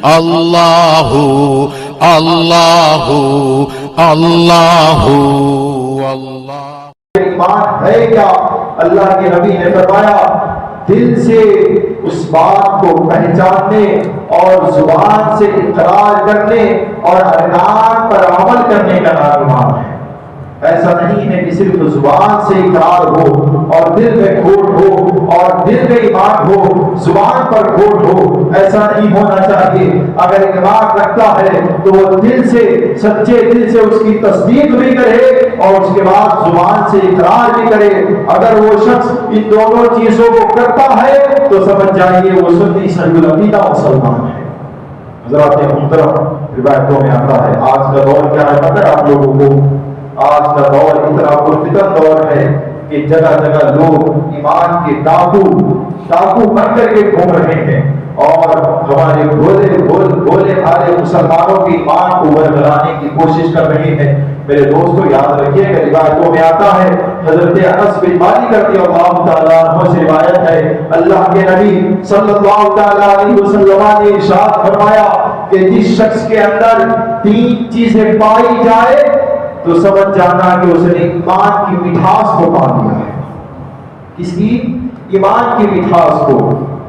اللہ اللہ اللہ اللہ۔ ایمان ہے کیا؟ اللہ کے نبی نے فرمایا دل سے اس بات کو پہچاننے اور زبان سے اقرار کرنے اور ارکان پر عمل کرنے کا نام ایمان ہے۔ ایسا نہیں ہے کہ صرف زبان سے اقرار ہو اور دل میں کھوٹ ہو اور دل میں ایمان ہو، زبان پر کھوٹ ہو، ایسا نہیں ہونا چاہیے۔ اگر ایمان رکھتا ہے تو وہ دل سے، سچے دل سے اس کی تصدیق بھی کرے اور اس کے بعد زبان سے اقرار بھی کرے۔ اگر وہ شخص ان دونوں چیزوں کو کرتا ہے تو سمجھ جائیے وہ سنی صحیح العقیدہ مسلمان ہے۔ حضرات محترم، روایتوں میں آتا ہے آج کا دور کیا ہے پتہ ہے آپ لوگوں کو؟ آج کا دور اتنا پرفتن دور ہے کہ جگہ جگہ لوگ ایمان کے ڈاکو بن کر کے گھوم رہے ہیں اور ہمارے بھولے بھالے مسلمانوں کے ایمان کو برگلانے کی کوشش کر رہے ہیں۔ میرے دوستو یاد رکھیے کہ روایتوں میں آتا ہے، حضرت انس بن مالک رضی اللہ تعالیٰ عنہ سے روایت ہے، اللہ کے نبی صلی اللہ تعالیٰ علیہ وسلم نے ارشاد فرمایا کہ جس شخص کے اندر 3 چیزیں پائی جائے تو سمجھ جانا کہ اس نے ایمان کی مٹھاس کو پا لیا ہے۔ کس کی؟ ایمان کی مٹھاس کو۔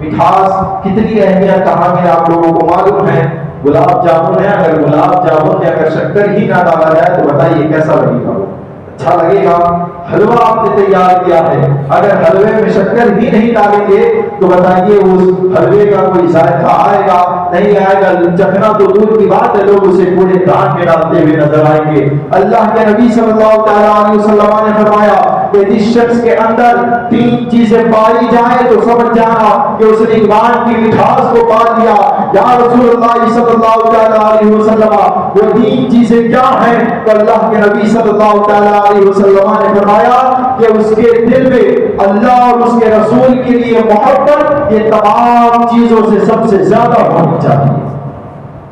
مٹھاس کتنی اہمیت کہاں میں آپ لوگوں کو معلوم ہے؟ گلاب جامن ہے، اگر گلاب جامن میں اگر شکر ہی نہ ڈالا جائے تو بتائیے کیسا لگے گا؟ اچھا لگے گا؟ حلوہ آپ نے تیار کیا ہے، اگر حلوے میں شکر ہی نہیں ڈالیں گے تو بتائیے اس حلوے کا کوئی ذائقہ آئے گا؟ نہیں آئے گا۔ چکھنا تو دور کی بات ہے، لوگ اسے پورے دان میں ڈالتے ہوئے نظر آئیں گے۔ اللہ کے نبی صلی اللہ تعالیٰ علیہ وسلم نے فرمایا کہ جس شخص کے اندر 3 چیزیں پائی جائیں تو سمجھ جانا کہ اس نے ایمان کی مٹھاس کو پا لیا۔ یا رسول اللہ صلی اللہ تعالیٰ علیہ وسلم وہ 3 چیزیں کیا ہیں؟ تو اللہ کے نبی صلی اللہ تعالیٰ علیہ وسلم نے فرمایا کہ اس کے دل میں اللہ اور اس کے رسول کے لیے محبت یہ تمام چیزوں سے سب سے زیادہ ہونی چاہیے۔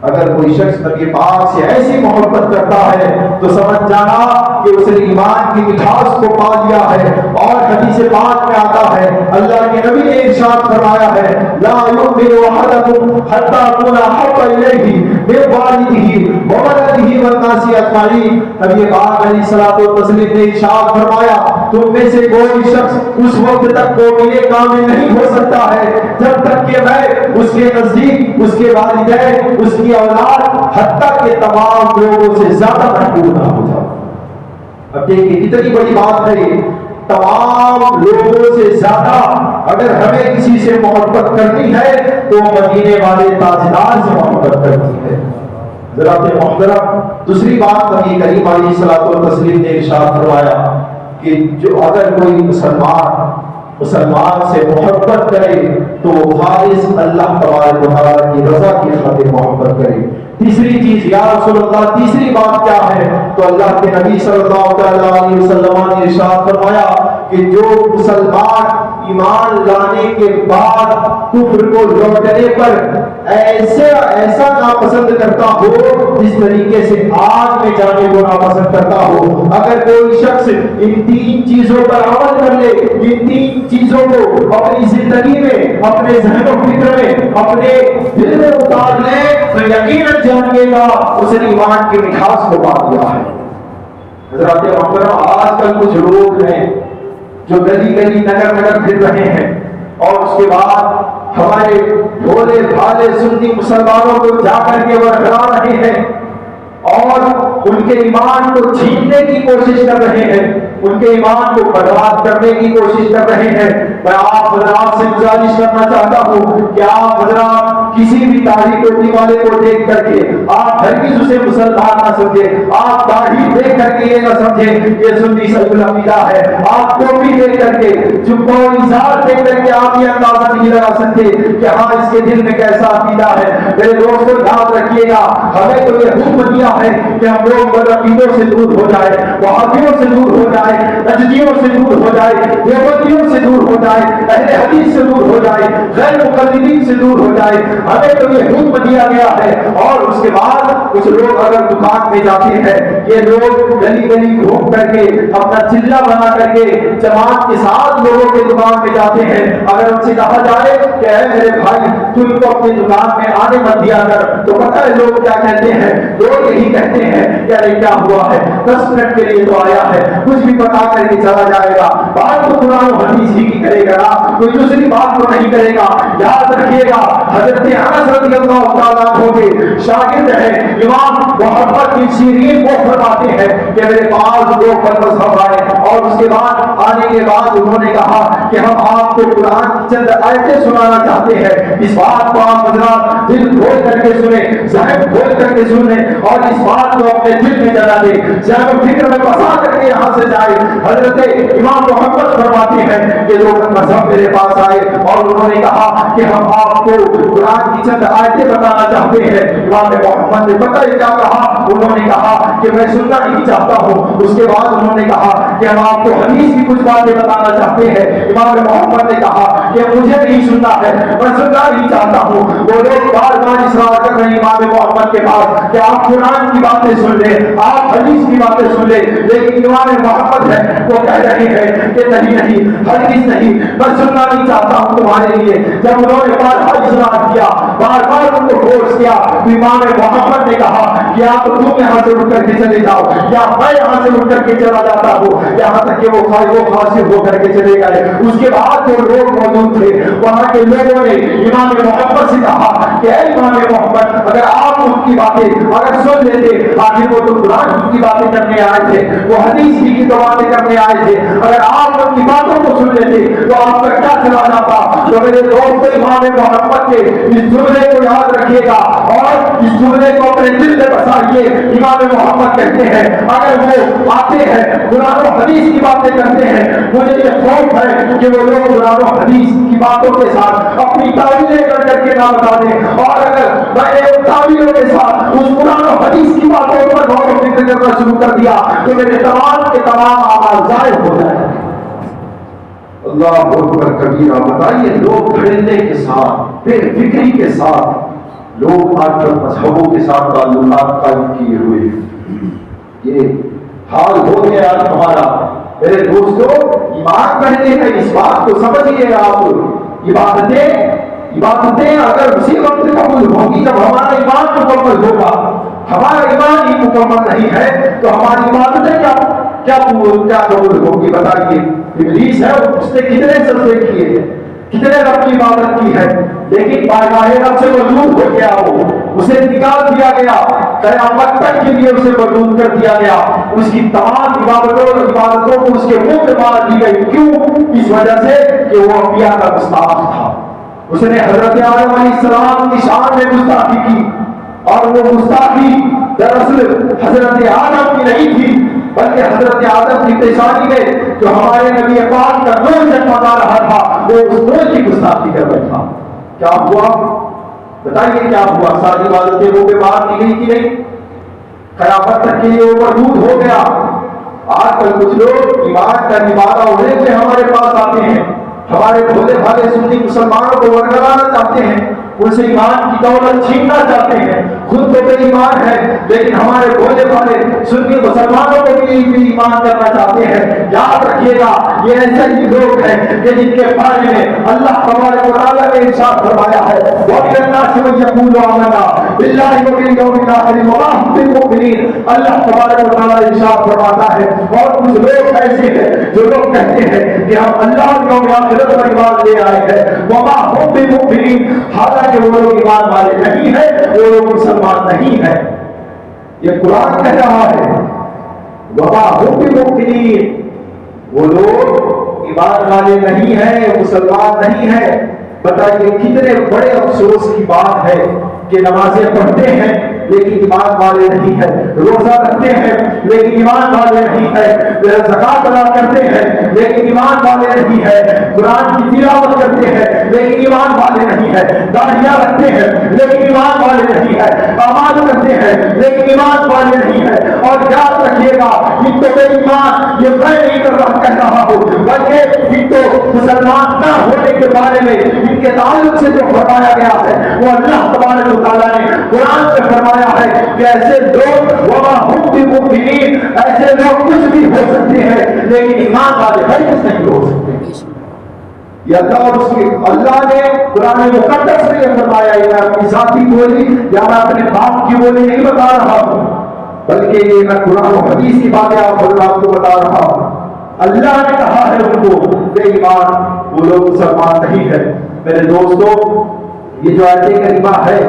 اگر کوئی شخص نبی پاک سے ایسی محبت کرتا ہے تو سمجھ جانا کہ اس نے ایمان کی مٹھاس کو پا لیا ہے۔ اور حدیث پاک میں آتا ہے، اللہ کے نبی نے ارشاد فرمایا ہے، لا یؤمن احدکم حتی اکون احب الیہ من والدہ وولدہ والناس اجمعین۔ نبی پاک علیہ الصلوۃ والتسلیم نے ارشاد فرمایا تم میں سے کوئی شخص اس وقت تک مومن کامل نہیں ہو سکتا ہے جب تک کہ میں اس کے نزدیک اس کے والدین، اس کی اولاد، حتیٰ کہ تمام لوگوں سے زیادہ محبوب نہ ہو جاؤ۔ اب دیکھیے کتنی بڑی بات ہے، تمام لوگوں سے زیادہ اگر ہمیں کسی سے محبت کرنی ہے تو مدینے والے تاجدار سے محبت کرنی ہے۔ حضرات محترم، دوسری بات نبی کریم علیہ الصلوۃ والتسلیم نے ارشاد فرمایا کہ جو اگر کوئی مسلمان سے محبت کرے تو وہ خالص اللہ تبارک و تعالیٰ کی رضا کی خاطر محبت کرے۔ تیسری چیز، یا رسول اللہ تیسری بات کیا ہے؟ تو اللہ کے نبی صلی اللہ تعالیٰ علیہ وسلم نے ارشاد فرمایا کہ جو مسلمان ایمان لانے کے بعد کفر کو لوٹنے پر ایسا ناپسند کرتا ہو جس طریقے سے آگ میں جانے کو ناپسند کرتا ہو، اگر کوئی شخص ان 3 چیزوں پر عمل کر لے، ان 3 چیزوں کو اپنی زندگی میں، اپنے ذہن و فکر میں، اپنے دل میں اتار لے تو یقیناً جانیے گا اس نے ایمان کی مٹھاس کو پا لیا ہے۔ حضرات محترم، آج کل کچھ لوگ ہیں جو گلی گلی نگر نگر پھر رہے ہیں اور اس کے بعد ہمارے بھولے بھالے سنی مسلمانوں کو جا کر کے ورگلا رہے ہیں اور ان کے ایمان کو چھیننے کی کوشش کر رہے ہیں، ان کے ایمان کو برباد کرنے کی کوشش کر رہے ہیں۔ میں آپ حضرات سے گزارش کرنا چاہتا ہوں کہ آپ حضرات کسی بھی داڑھی ٹوپی والے کو دیکھ کر کے آپ ہرگز اسے مسلمان نہ سمجھیں، آپ داڑھی دیکھ کر کے یہ نہ سمجھیں کہ سنی صحیح العقیدہ ہے، آپ ٹوپی دیکھ کر کے جبہ و ازار دیکھ کر کے آپ یہ اندازہ نہیں لگا سکتے کہ ہاں اس کے دل میں کیسا عقیدہ ہے۔ میرے دوستو یاد رکھیے گا، ہمیں تو یہ حکم دیا ہے کہ ہم لوگ بدعقیدوں سے دور ہو جائیں، وہابیوں سے دور ہو جائیں، جائے، نجدیوں سے دور ہو جائے، دیوبندیوں سے دور ہو جائے، اہل حدیث سے دور ہو جائے، غیر مقلدین سے دور ہو جائے. ہمیں تو یہ حکم دیا گیا ہے. اور اس کے بعد کچھ لوگ اگر دکان میں جاتے ہیں، یہ لوگ گلی گلی گھوم کر کے اپنا چلہ بنا کر کے جماعت کے ساتھ لوگوں کے دکان میں جاتے ہیں. اگر ان سے کہا جائے کہ اے میرے بھائی تم کو اپنی دکان میں آنے مت دیا کر، تو پتہ ہے لوگ کیا کہتے ہیں؟ لوگ یہی کہتے ہیں کہ ارے کیا ہوا ہے، 10 منٹ کے لیے تو آیا ہے، کچھ بھی بتا کر کے چلا جائے گا، بات تو قرآن و حدیث ہی کی کرے گا، کوئی دوسری بات تو نہیں کرے گا. یاد رکھیے گا حضرت انس رضی اللہ تعالیٰ عنہ کے شاگرد ہیں امام محمد بن سیرین، وہ فرماتے ہیں کہ میرے پاس 2 مذہب آئے، اور اس کے بعد آنے کے بعد انہوں نے کہا کہ ہم آپ کو قرآن کی چند آیتیں سنانا چاہتے ہیں. اس بات کو آپ حضرات دل کھول کر کے سنیں، ذہن کھول کر کے سنیں، اور اس بات کو اپنے دل میں جلا دیں، ذہن و فکر میں بسا کر کے یہاں سے جائے. حضرت امام محمد فرماتے ہیں کہ 2 مذہب میرے پاس آئے اور انہوں نے کہا کہ ہم آپ کو قرآن کی چند آیتیں بتانا چاہتے ہیں. امام محمد نے پتہ ہے کیا کہا؟ انہوں نے کہا کہ میں سننا نہیں چاہتا ہوں. اس کے بعد انہوں نے کہا کہ ہم آپ کو حدیث کی کچھ باتیں بتانا چاہتے ہیں. امام محمد نے کہا کہ مجھے نہیں سننا ہے، میں سننا نہیں چاہتا ہوں. وہ لوگ بار بار اصرار کر رہے ہیں امام محمد کے پاس کہ آپ قرآن کی باتیں سن لیں، آپ حدیث کی باتیں سن لیں. لیکن امام محمد ہے وہ کہہ رہے ہیں کہ نہیں نہیں، حدیث نہیں، میں سننا نہیں چاہتا ہوں تمہارے لیے. جب انہوں نے بار اصرار کیا، بار بار ان کو فورس کیا، تو امام محمد نے کہا کہ آپ تم یہاں سے اٹھ کر کے چلے جاؤ، یا میں یہاں سے اٹھ کر کے چلا جاتا ہوں. یہاں تک کہ وہ خاص ہو کر کے چلے گئے. اس کے بعد جو لوگ موجود تھے وہاں کے لوگوں نے امام محمد سے کہا کہ اے امام محمد، اگر آپ ان کی باتیں اگر سن لیتے، آخر وہ تو قرآن کی باتیں کرنے آئے تھے، وہ حدیث کی تو باتیں کرنے آئے تھے، اگر آپ ان کی باتوں کو سن لیتے تو آپ کا کیا چلا جاتا. تو میرے دوست امام محمد کے اس جملے کو یاد رکھیے گا اور اس جملے کو اپنے دل میں بسائیے. امام محمد کہتے ہیں اگر وہ آتے ہیں قرآن و حدیث کی باتیں کرتے ہیں، مجھے یہ خوف ہے کہ وہ لوگ قرآن و حدیث کی باتوں کے ساتھ اپنی تعویلیں کر کے نہ بتا دیں، اور اگر میں نے تعویلوں کے ساتھ اس قرآن و حدیث کی باتوں پر غور و فکر کرنا شروع کر دیا تو میرے تمام کے تمام اعمال ضائع ہو جائیں. اللہ اکبر کبیرہ. بتائیے لوگ دھڑلے کے ساتھ، بے فکری کے ساتھ لوگ آج کل مذہبوں کے ساتھ تعلقات قائم کیے ہوئے ہیں. یہ حال ہو گیا آج ہمارا. میرے دوستو ایمان پہلے ہے، اس بات کو سمجھیے آپ. عبادتیں اگر اسی وقت قبول ہوں گی جب ہمارا ایمان مکمل ہوگا. ہمارا ایمان ہی مکمل نہیں ہے تو ہماری عبادتیں کیا قبول ہوگی؟ بتائیے. ابلیس ہے، اس نے کتنے سجدے کیے ہیں، کتنے رب کی عبادت کی ہے، لیکن بارگاہ رب سے مردود ہو گیا، وہ اسے نکال دیا گیا، قیامت تک کے لیے اسے مردود کر دیا گیا. اس کی تمام عبادتوں کو اس کے منہ میں مار دی گئی. کیوں؟ اس وجہ سے کہ وہ انبیاء کا گستاخ تھا. اس نے حضرت آدم علیہ السلام کی شان میں گستاخی کی، اور وہ گستاخی دراصل حضرت آدم کی نہیں تھی بلکہ حضرت آدم کی پیشانی میں جو ہمارے نبی پاک کا نور جگمگا رہا تھا، وہ اس نور کی گستاخی کر بیٹھا. کیا ہوا؟ بتائیے کیا ہوا؟ ساری عبادتیں وہ بے باک کی گئی کہ نہیں؟ قیامت تک کے لیے وہ مردود ہو گیا. آج کل کچھ لوگ ایمان کا نبھانا ہونے سے ہمارے پاس آتے ہیں، ہمارے بھولے بھالے سنی مسلمانوں کو ورگلانا چاہتے ہیں، ان سے ایمان کی دولت چھیننا چاہتے ہیں. خود تو بے ایمان ہے لیکن ہمارے بھولے بھالے سنی مسلمانوں کو بھی ایمان کرنا چاہتے ہیں. یاد رکھیے گا یہ ایسے ہی لوگ ہیں کہ جن کے بارے میں اللہ تبارک و تعالیٰ نے ارشاد فرمایا ہے وَمِنَ النَّاسِ مَن يَقُولُ آمَنَّا بِاللَّهِ وَبِالْيَوْمِ الْآخِرِ وَمَا هُم بِمُؤْمِنِينَ. اللہ تبارک و تعالیٰ ارشاد فرماتا ہے اور کچھ لوگ ایسے ہیں جو لوگ کہتے ہیں کہ ہم اللہ اور یوم آخرت پر ایمان لے آئے ہیں، وَمَا هُم بِمُؤْمِنِينَ، حالانکہ وہ لوگ ایمان والے نہیں ہیں، وہ لوگ مسلمان نہیں ہیں. یہ قرآن کہہ رہا ہے وَمَا هُم بِمُؤْمِنِينَ، وہ لوگ ایمان والے نہیں ہیں، مسلمان نہیں ہیں. بتائیے کتنے بڑے افسوس کی بات ہے کہ نمازیں پڑھتے ہیں لیکن ایمان والے نہیں ہیں، روزہ رکھتے ہیں لیکن ایمان والے نہیں ہیں، زکات ادا کرتے ہیں لیکن ایمان والے نہیں ہیں، قرآن کی تلاوت کرتے ہیں لیکن ایمان والے نہیں ہیں، داڑیاں رکھتے ہیں لیکن ایمان والے نہیں ہیں، اعمال کرتے ہیں لیکن ایمان والے نہیں ہیں، اور یاد رکھیے گا ان تو بے ایمان یہ میں نہیں کہہ رہا ہوں، بلکہ ان تو مسلمان نہ ہونے کے بارے میں ان کے تعلق سے جو فرمایا گیا ہے وہ اللہ تبارک و تعالیٰ نے قرآن میں فرمایا ہے کہ ایسے لوگ وما ہم بمؤمنین، ایسے لوگ کچھ بھی ہو سکتے ہیں لیکن ایمان والے ہرگز نہیں ہو سکتے۔ یہ اللہ اور اس کی اللہ نے قرآن مقدس میں یہ فرمایا، یہ میں اپنی ذاتی بولی یا میں اپنے باپ کی بولی نہیں بتا رہا ہوں، بلکہ یہ میں قرآن و حدیث کی باتیں آپ حضرات کو بتا رہا ہوں۔ اللہ نے کہا ہے ان کو بے ایمان، وہ لوگ مسلمان نہیں ہے۔ میرے دوستو، یہ جو آیت کریمہ ہے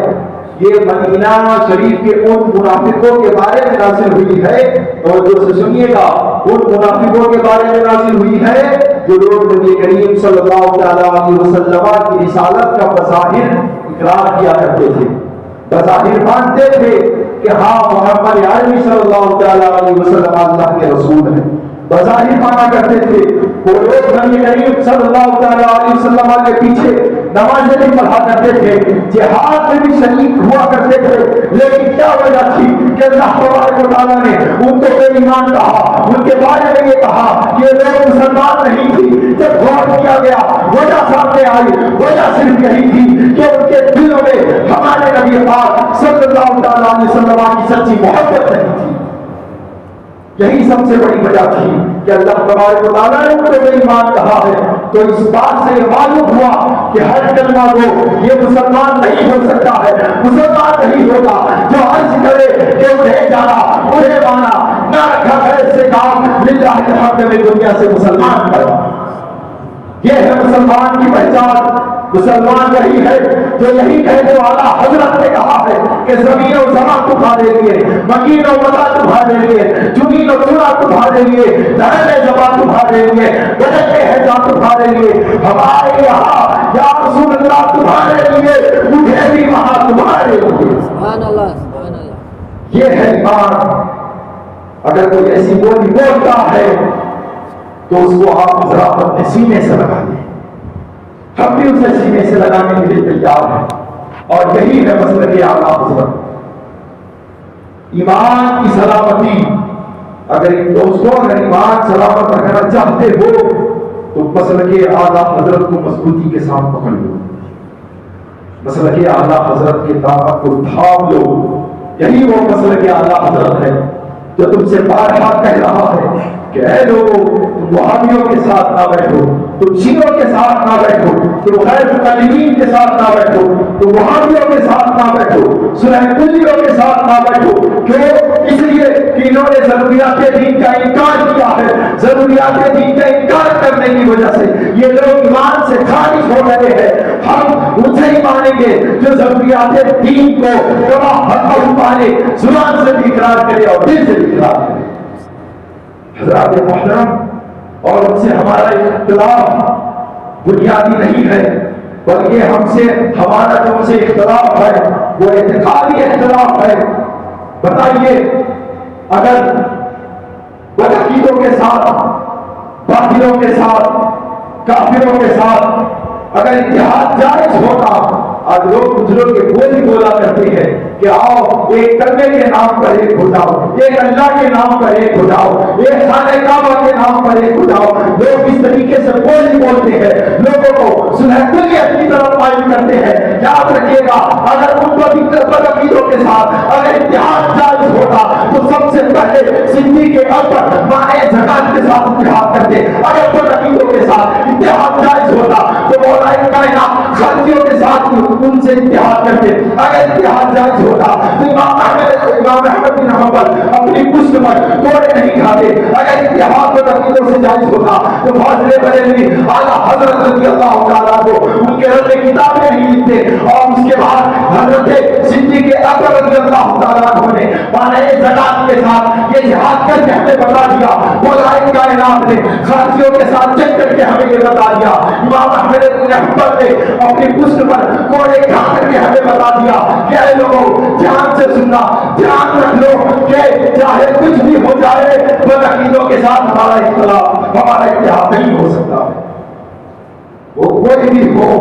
یہ مدینہ شریف کے ان منافقوں کے بارے میں نازل ہوئی ہے، اور جو سنیے گا ان منافقوں کے بارے میں نازل ہوئی ہے جو لوگ نبی کریم صلی اللہ علیہ وسلم کی رسالت کا بظاہر اقرار کیا کرتے تھے، بظاہر مانتے تھے کہ ہاں محمد عربی صلی اللہ علیہ وسلم اللہ کے رسول ہیں، بظاہر مانا کرتے تھے۔ وہ لوگ نبی کریم صلی اللہ علیہ وسلم کے پیچھے نمازیں بھی پڑھا کرتے تھے، جہاد میں بھی شریک ہوا کرتے تھے، لیکن کیا وجہ تھی کہ اللہ تبارک و تعالیٰ نے ان کو بے ایمان کہا، ان کے بارے میں یہ کہا کہ یہ لوگ مسلمان نہیں تھی۔ جب غور کیا گیا وجہ سامنے آئی، وجہ صرف یہی تھی کہ ان کے دلوں میں ہمارے نبی پاک صلی اللہ علیہ وسلم کی سچی محبت نہیں تھی۔ یہی سب سے بڑی وجہ تھی کہ اللہ تبارک و تعالیٰ نے ان کو بے ایمان کہا ہے۔ تو اس بات سے یہ معلوم ہوا کہ ہر کلمہ کو یہ مسلمان نہیں ہو سکتا ہے، مسلمان نہیں ہوگا جو عرض کرے کہ انہیں جانا انہیں مانا نہ رکھا غیر سے کام للہ الحمد میں دنیا سے مسلمان کرا۔ یہ ہے مسلمان کی پہچان۔ مسلمان یہی ہے جو یہی کہنے والا حضرت نے کہا ہے کہ زمین و زمان تمہارے لیے، مکین و متا تمہارے لیے، جنین و چنا تمہارے لیے، دہنے زبان تمہارے لیے، بدلے ہے جان تمہارے لیے، ہمارے یہاں یا رسول اللہ تمہارے لیے، مجھے بھی وہاں تمہارے لیے۔ سبحان اللہ، سبحان اللہ۔ یہ ہے ایمان۔ اگر کوئی ایسی بولی بولتا ہے تو اس کو آپ ذرا اپنے سینے سے لگا دیں، ہم بھی اسے سینے سے لگانے کے لیے تیار ہیں، اور یہی ہے مسلک اعلیٰ حضرت۔ ایمان کی سلامتی، اگر دوستوں اگر ایمان سلامت رکھنا چاہتے ہو تو مسلک اعلیٰ حضرت کو مضبوطی کے ساتھ پکڑ لو، مسلک اعلیٰ حضرت کے دامن کو تھام لو۔ یہی وہ مسلک اعلیٰ حضرت ہے جو تم سے بارہا کہہ رہا ہے کہ اے لوگوں، تم وہابیوں کے ساتھ نہ بیٹھو، تم شیعوں کے ساتھ نہ بیٹھو، تم غیر مقلدین کے ساتھ نہ بیٹھو، تم وہابیوں کے ساتھ نہ بیٹھو، سنہ کلیوں کے ساتھ نہ بیٹھو۔ کیوں؟ اس لیے کہ انہوں نے ضروریات دین کا انکار کیا ہے۔ ضروریات دین کا انکار کرنے کی وجہ سے یہ لوگ ایمان سے خارج ہو رہے ہیں۔ ہم ان سے ہی مانیں گے جو ضروریات دین کو کما حق مانے، زبان سے بھی اقرار کرے اور دل سے بھی اقرار کرے۔ حضرات محترم، اور ان سے ہمارا اختلاف بنیادی نہیں ہے، بلکہ ہم سے ہمارا جو ان سے اختلاف ہے وہ اعتقادی اختلاف ہے۔ بتائیے، اگر بدعقیدوں کے ساتھ، باطلوں کے ساتھ، کافروں کے ساتھ اگر اتحاد جائز ہوتا، آج لوگ کچھ لوگ یہ بولی بولا کرتے ہیں کہ آؤ ایک کلمے کے نام پر ایک ہو جاؤ، ایک اللہ کے نام پر ایک ہو جاؤ، ایک خانہ کعبہ کے نام پر ایک ہو جاؤ۔ لوگ اس طریقے سے بولی بولتے ہیں، لوگوں کو سلح کلیت کی طرف مائل کرتے ہیں۔ یاد رکھیے گا، اگر ان بدعقیدوں کے ساتھ اگر اتحاد جائز ہوتا تو سب سے پہلے صدیق اکبر مانے زکات کے ساتھ اتحاد کرتے۔ اگر بدعقیدوں کے ساتھ اتحاد جائز ہوتا تو مولا کائنات خلجیوں کے ساتھ ان سے اتحاد کرتے۔ اگر اتحاد جائز ہوتا تو امام احمد بن حنبل اپنی پشت پر توڑے نہیں کھاتے۔ اگر اتحاد بدعقیدوں سے جائز ہوتا تو فاضل بریلوی اعلیٰ حضرت رضی اللہ تعالیٰ کو ان کے رد کتابیں نہیں لکھتے، اور اس کے بعد حضرت صدیق اکبر رضی اللہ تعالیٰ نے مانے زکات کے ساتھ یہ جہاد کر کے ہمیں بتا دیا۔ مولا کائنات نے خارجیوں کے ساتھ جنگ کر کے ہمیں یہ بتا دیا۔ امام احمد بن حنبل نے اپنی پشت پر کوڑے کھا کر کے ہمیں بتا دیا کہ اے لوگوں، دھیان سے سننا، دھیان رکھ لو کہ چاہے کچھ بھی ہو جائے بدعقیدوں کے ساتھ ہمارا اختلاف، ہمارا اتحاد نہیں ہو سکتا ہے۔ وہ کوئی بھی ہو،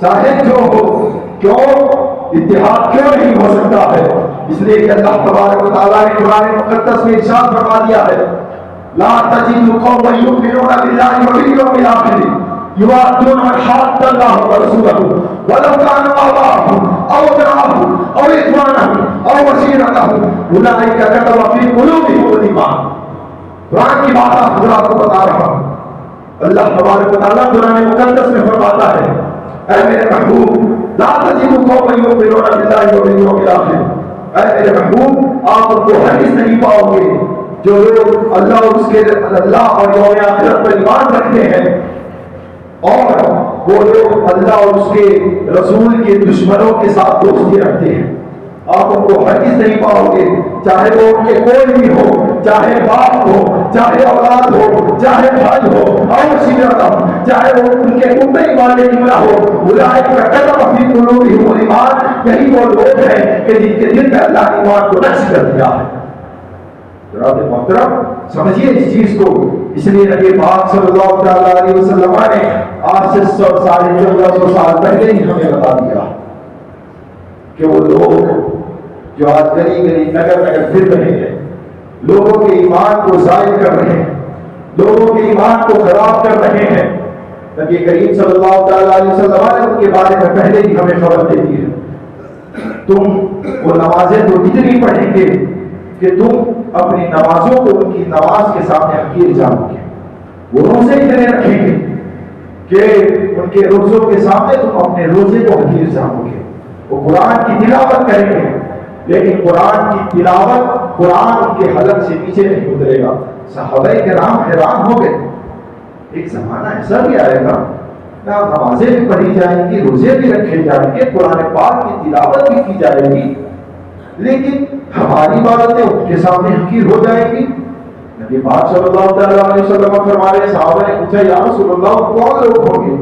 چاہے جو ہو، کیوں اتحاد کیوں نہیں ہو سکتا ہے؟ اس لیے کہ اللہ تبارک و تعالیٰ نے قرآن مقدس میں ارشاد فرما دیا ہے لا تجد قوما يؤمنون بالله وباليوم الآخر يوادون من حاد الله ورسوله ولو كانوا آباءهم أو أبناءهم أو إخوانهم أو عشيرتهم أولئك كتب في قلوبهم الإيمان. قرآن کی بات حضرات کو بتا رہا ہوں. اللہ تبارک و تعالیٰ قرآن مقدس میں فرماتا ہے اے میرے محبوب لا تجد قوما يؤمنون بالله وباليوم الآخر. اے میرے محبوب آپ ان کو ہرگز نہیں پاؤ گے جو لوگ اللہ اور اس کے اللہ اور یوم آخرت پر ایمان رکھتے ہیں اور وہ لوگ اللہ اور اس کے رسول کے دشمنوں کے ساتھ دوستی رکھتے ہیں. آپ ان کو ہرگز نہیں پاؤ گے چاہے وہ ان کے کوئی بھی ہو, چاہے باپ ہو, چاہے اولاد ہو, چاہے بھائی ہو اور عشیرت ہو, چاہے وہ ان کے کنبے والے کیوں نہ ہو. اولئک کتب فی قلوبہم الایمان. یہی وہ لوگ ہیں کہ جن کے دل میں اللہ نے ایمان کو نقش کر دیا ہے. جناب محترم سمجھیے اس چیز کو. اس لیے نبی پاک صلی اللہ تعالی علیہ وسلم نے آج سے 1450 سال پہلے ہی ہمیں بتا دیا کہ وہ لوگ جو آج گلی گلی نگر نگر پھر رہے ہیں, لوگوں کے ایمان کو ضائع کر رہے ہیں, لوگوں کے ایمان کو خراب کر رہے ہیں, نبی کریم صلی اللہ تعالی علیہ وسلم نے ان کے بارے میں پہلے ہی ہمیں خبر دے دی ہے. تم وہ نمازیں تو اتنی پڑھیں گے کہ تم اپنی نمازوں کو ان کی نماز کے سامنے حقیر جانو گے. وہ روزے اتنے رکھیں گے کہ ان کے روزوں کے سامنے تم اپنے روزے کو حقیر جانو گے. وہ قرآن کی تلاوت کریں گے لیکن قرآن کی تلاوت قرآن ان کے حلق سے نیچے نہیں اترے گا. صحابہ کرام حیران ہو گئے. ایک زمانہ ایسا بھی آئے گا کہ نمازیں بھی پڑھی جائیں گی, روزے بھی رکھے جائیں گے, قرآن پاک کی تلاوت بھی کی جائے گی, لیکن ہماری باتیں ان کے سامنے حقیر ہو جائیں گی. نبی پاک صلی اللہ تعالی علیہ وسلم فرما رہے, صحابہ نے پوچھا یا رسول اللہ کون لوگ ہوں گے؟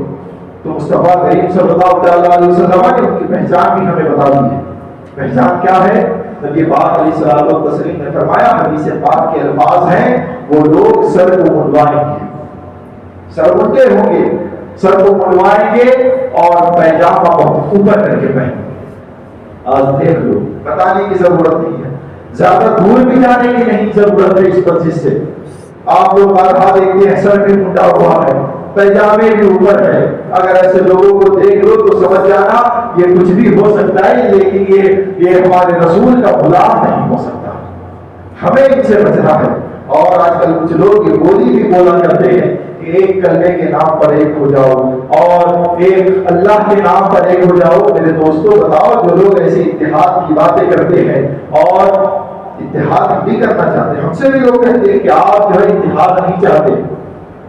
تو مصطفیٰ کریم صلی اللہ تعالی علیہ وسلم نے ان کی پہچان بھی ہمیں بتا دی ہے. پہچان کیا ہے؟ نبی پاک علیہ الصلوۃ والتسلیم نے فرمایا, حدیث پاک کے الفاظ ہیں, وہ لوگ سر کو منڈوائیں گے, سر منڈے ہوں گے, سر کو منڈوائیں گے اور پیجامہ بہت اوپر کر کے پہنیں گے. آج دیکھ لو, بتانے کی ضرورت نہیں ہے, زیادہ دور بھی جانے کی نہیں ضرورت ہے. اس مسجد سے آپ لوگ بارہا دیکھتے ہیں سر بھی منڈا ہوا ہے, پیجامے بھی اوپر ہے. اگر ایسے لوگوں کو دیکھ لو تو سمجھ جانا یہ کچھ بھی ہو سکتا ہے, لیکن یہ ہمارے رسول کا غلام نہیں ہو سکتا. ہمیں ان سے بچنا ہے. اور آج کل کچھ لوگ یہ بولی بھی بولا کرتے ہیں کہ ایک کلمے کے نام پر ایک ہو جاؤ اور ایک اللہ کے نام پر ایک ہو جاؤ. میرے دوستوں بتاؤ, جو لوگ ایسے اتحاد کی باتیں کرتے ہیں اور اتحاد بھی کرنا چاہتے ہیں, ہم سے بھی لوگ کہتے ہیں کہ آپ جو ہے اتحاد نہیں چاہتے.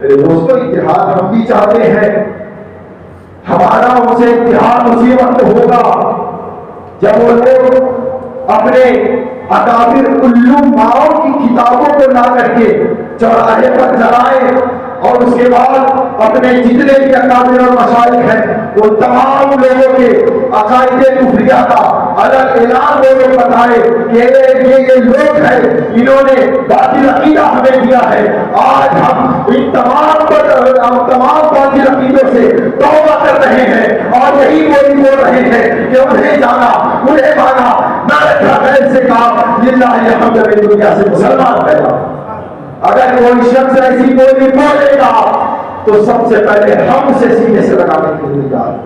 میرے دوستوں اتحاد ہم بھی چاہتے ہیں. ہمارا ان سے اتحاد اسی وقت ہوگا جب وہ لوگ اپنے اکابر علماؤں کی کتابوں کو لا کر کے چوراہے پر جلائیں اور اس کے بعد اپنے جتنے بھی اکابر اور مشائخ ہیں وہ تمام لوگوں کے عقائد کفریہ کا الگ اعلان لوگوں بتائے کہ یہ لوگ ہیں, انہوں نے باطل عقیدہ ہمیں دیا ہے. آج ہم ان تمام باطل عقیدوں سے توبہ کر رہے ہیں اور یہی بول رہے ہیں کہ انہیں جانا, انہیں مانا, نہ رکھا غیر سے کہا للہ الحمد دنیا سے مسلمان پیدا. اگر کوئی شخص ایسی بولی بولے گا تو سب سے پہلے ہم سے سینے سے لگانے کے لیے تیار ہے,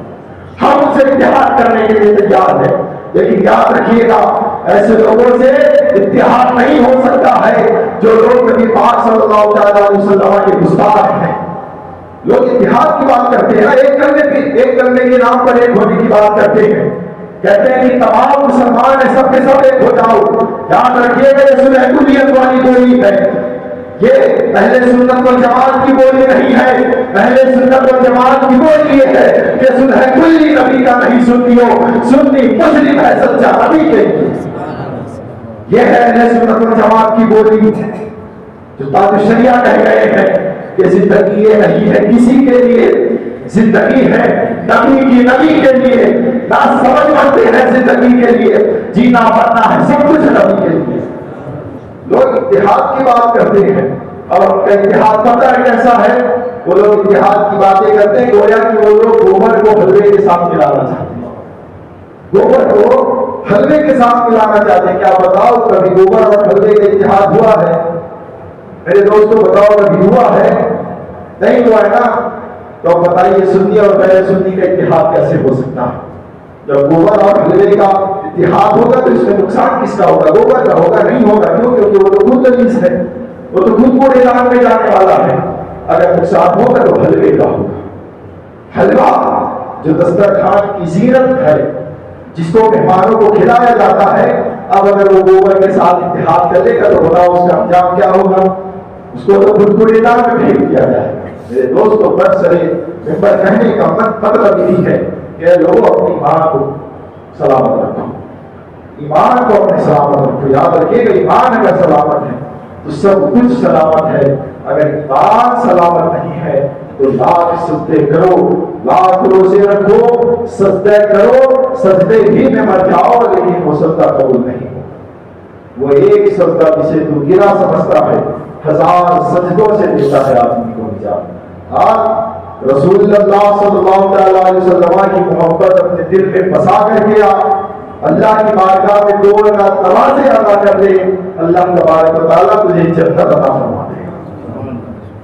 ہم سے اتحاد کرنے کے لیے تیار ہے. لیکن یاد رکھیے گا, ایسے لوگوں سے اتحاد نہیں ہو سکتا ہے جو لوگ نبی پاک صلی اللہ تعالی علیہ وسلم کے گستاخ ہیں. لوگ اتحاد کی بات کرتے ہیں, ایک کرنے کے نام پر ایک ہونے کی بات کرتے ہیں, کہتے ہیں کہ تمام مسلمان ہیں, سب کے سب ایک ہو جاؤ. یاد رکھیے گا یہ صلح کلیت والی بولی ہے, یہ اہل سنت والجماعت کی بولی نہیں ہے. اہل سنت والجماعت کی بولی یہ ہے کہ صلح کلی نبی کا نہیں سنیو, سنی مسلم ہے سچا نبی کے. یہ ہے اہل سنت والجماعت کی بولی جو تاج الشریعہ کہہ گئے ہیں کہ زندگی یہ نہیں ہے کسی کے لیے, زندگی ہے نبی کے لیے. نہ سمجھ پڑتے ہیں زندگی کے لیے, جینا مرنا ہے سب کچھ نبی کے لیے. لوگ اتحاد کی بات کرتے ہیں اور ان کا اتحاد پتہ کیسا ہے. وہ لوگ اتحاد کی باتیں کرتے ہیں گویا کہ وہ لوگ گوبر کو حلوے کے ساتھ ملانا چاہتے ہیں. گوبر کو حلوے کے ساتھ ملانا چاہتے ہیں. کیا بتاؤ کبھی گوبر اور حلوے کا اتحاد ہوا ہے؟ میرے دوستوں بتاؤ کبھی ہوا ہے؟ نہیں ہوا ہے نا. تو بتائیے سنی اور غیر سنی کا اتحاد کیسے ہو سکتا ہے؟ جب گوبر اور حلوے کا اتحاد ہوگا تو اس میں نقصان کس کا ہوگا؟ گوبر کا ہوگا. نہیں ہوگا. کیوں؟ کیونکہ وہ تو خود نجیس ہے, وہ تو خود کوڑے دان میں جانے والا ہے. اگر نقصان ہوگا تو حلوے کا ہوگا. حلوہ جو دسترخوان کی زینت ہے, جس کو مہمانوں کو کھلایا جاتا ہے, اب اگر وہ گوبر کے ساتھ اتحاد کر لے گا تو بتاؤ اس کا انجام کیا ہوگا؟ اس کو تو خود کوڑے دان میں پھینک دیا جائے گا. میرے دوستوں برسرے ممبر کہنے کا مطلب یہی ہے کہ لوگوں اپنی ایمان کو سلامت رکھو, ایمان کو اپنے سلامت رکھو. یاد رکھیے گا ایمان اگر سلامت ہے تو سب کچھ سلامت ہے. اگر ایمان سلامت نہیں ہے تو لاکھ سجدے کرو, لاکھ روزے رکھو, سجدے کرو, سجدے بھی میں مر جاؤ لیکن وہ سجدہ قبول نہیں ہو. وہ ایک سجدہ جسے تو گرا سمجھتا ہے 1000 سجدوں سے دیتا ہے آدمی کو نجات. آج رسول اللہ صلی اللہ علیہ وسلم کی محبت اپنے دل میں بسا کر کے اللہ کی بارگاہ میں 2 رکعت نمازیں ادا کر لے, اللہ تبارک و تعالیٰ تجھے جنت عطا فرما دے گا.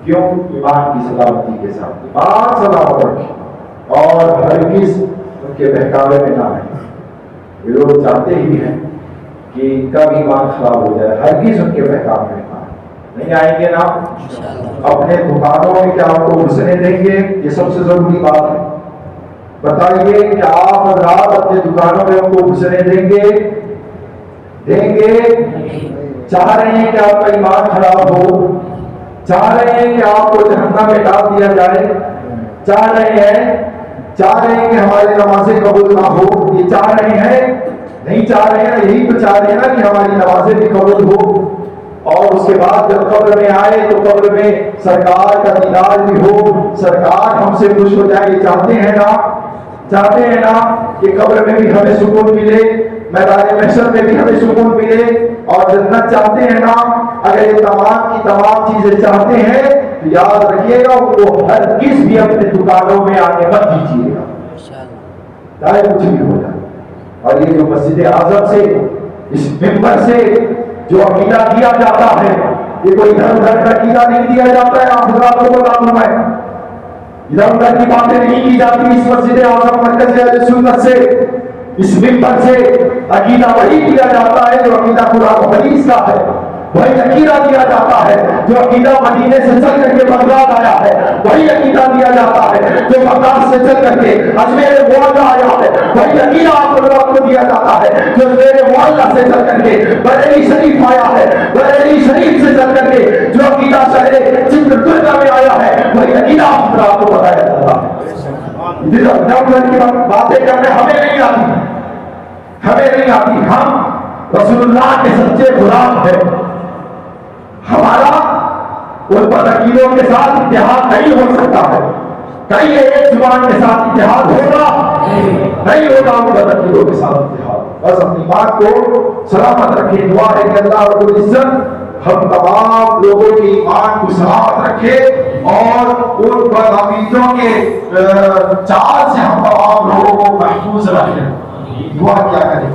کیوں؟ ایمان کی سلامتی کے ساتھ. ایمان سلامت رکھے اور ہرگز ان کے بہکاوے میں نہ آئے. یہ لوگ چاہتے ہی ہیں کہ ان کا بھی ایمان خراب ہو جائے, ہرگز ان کے بہکاوے میں نہیں آئیں گے نا. اپنے دکانوں میں کیا آپ کو گھسنے دیں گے؟ یہ سب سے ضروری بات ہے. بتائیے کہ آپ حضرات اپنے دکانوں میں ان کو گھسنے دیں گے؟ دیں گے؟ چاہ رہے ہیں کہ آپ کا ایمان خراب ہو؟ چاہ رہے ہیں کہ آپ کو جہنم میں ڈال دیا جائے؟ چاہ رہے ہیں کہ ہماری نمازیں قبول نہ ہو؟ یہ چاہ رہے ہیں؟ نہیں چاہ رہے ہیں. یہی تو چاہ رہے ہیں نا کہ ہماری نمازیں بھی قبول ہو, اور اس کے بعد جب قبر میں آئے تو قبر میں سرکار کا دیدار بھی ہو, سرکار ہم سے خوش ہو جائے. یہ چاہتے ہیں نا کہ قبر میں بھی ہمیں سکون ملے, میدان محشر میں بھی ہمیں سکون ملے, اور جنت چاہتے ہیں نا. اگر یہ تمام کی تمام چیزیں چاہتے ہیں تو یاد رکھیے گا ان کو ہرگز بھی اپنے دکانوں میں آنے مت دیجیے گا, چاہے کچھ بھی ہو جائے. اور یہ جو مسجد اعظم سے, اس ممبر سے جو عقیدہ دیا جاتا ہے, یہ کوئی ادھر ادھر کا عقیدہ نہیں دیا جاتا ہے. آپ حضرات کو معلوم ہے, ادھر ادھر کی باتیں نہیں کی جاتی. اس مسجد اعظم مرکز اہل سنت سے, اس ممبر سے عقیدہ وہی دیا جاتا ہے جو عقیدہ قرآن و حدیث کا ہے. وہی عقیدہ دیا جاتا ہے جو عقیدہ مدینے سے چل کر کے بغداد آیا ہے. وہی عقیدہ دیا جاتا ہے جو بغداد سے چل کر کے اجمیر معلیٰ آیا ہے. وہی عقیدہ آپ کو دیا جاتا ہے جو اجمیر معلیٰ سے چل کر کے بریلی شریف آیا ہے. بریلی شریف سے چل کر کے جو عقیدہ شہر چتردرگا میں آیا ہے, وہی عقیدہ آپ کو بتایا جاتا ہے. کی باتیں کرنے ہمیں نہیں آتی. ہم رسول اللہ کے سچے غلام ہیں. ہمارا ان پر عقیدوں کے ساتھ اتحاد نہیں ہو سکتا ہے. کہیں ایک زبان کے ساتھ اتحاد ہوگا نہیں ہوگا ان پر عقیدوں کے ساتھ اتحاد. بس اپنی بات کو سلامت رکھے. دعا ہے کہ اللہ رب العزت ہم تمام لوگوں کے ایمان کو سلامت رکھے اور ان پر عقیدوں کے چال سے ہم تمام لوگوں کو محفوظ رکھے. دعا کیا کرے.